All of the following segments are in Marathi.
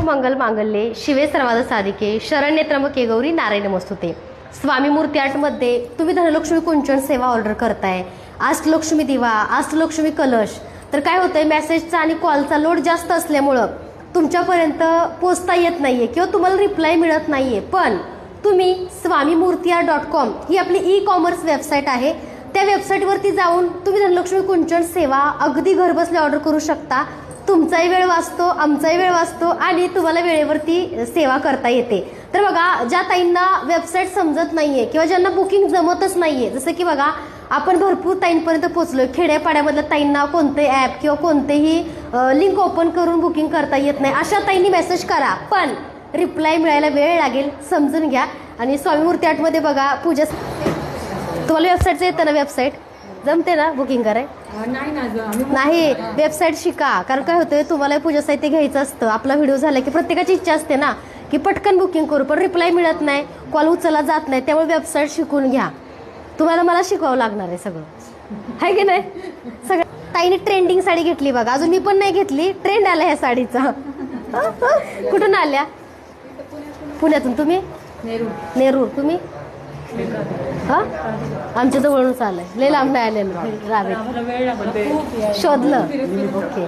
मंगल मांगल्ये शिवे सर्वाद साधिके शरण्ये त्र्यंबके गौरी नारायणी नमोस्तुते. स्वामी मूर्ती आर्टमध्ये तुम्ही धनलक्ष्मी कुंचन सेवा ऑर्डर करताय, अष्टलक्ष्मी दिवा, अष्टलक्ष्मी कलश. तर काय होतंय, मेसेजचा आणि कॉलचा लोड जास्त असल्यामुळं तुमच्यापर्यंत पोचता येत नाहीये किंवा तुम्हाला रिप्लाय मिळत नाहीये. पण तुम्ही swamimurtiart.com ही आपली ई-कॉमर्स वेबसाईट आहे. त्या वेबसाईटवरती जाऊन तुम्ही धनलक्ष्मी कुंचन सेवा अगदी घरबसल्या ऑर्डर करू शकता. तुमचाही वेळ वाचतो, आमचाही वेळ वाचतो आणि तुम्हाला वेळेवरती सेवा करता येते. तर बघा, ज्या ताईंना वेबसाईट समजत नाहीये किंवा ज्यांना बुकिंग जमतच नाहीये, जसं की बघा आपण भरपूर ताईंपर्यंत पोहोचलोय. खेड्यापाड्यामधल्या ताईंना कोणते ॲप किंवा कोणतेही लिंक ओपन करून बुकिंग करता येत नाही. अशा ताईंनी मेसेज करा, पण रिप्लाय मिळायला वेळ लागेल, समजून घ्या. आणि स्वामी मूर्ती आर्टमध्ये बघा पूजा, तुम्हाला वेबसाईटचं येतं ना, वेबसाईट जमते ना बुकिंग कराय? नाही, वेबसाईट शिका. कारण काय होतंय, तुम्हाला पूजा साहित्य घ्यायचं असतं. आपला व्हिडिओ झाला की प्रत्येकाची इच्छा असते ना की पटकन बुकिंग करू, पण रिप्लाय मिळत नाही, कॉल उचलला जात नाही. त्यामुळे वेबसाईट शिकून घ्या. तुम्हाला मला शिकवावं लागणार आहे सगळं, आहे की नाही? सगळं. ताईने ट्रेंडिंग साडी घेतली बघा, अजून मी पण नाही घेतली. ट्रेंड आला ह्या साडीचा. कुठून आल्या? पुण्यातून. तुम्ही? नेरूर. तुम्ही? हा, आमच्या जवळूनच आलंय, लय लांब नाही आलेलं. रावेत शोधलं. ओके.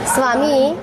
स्वामी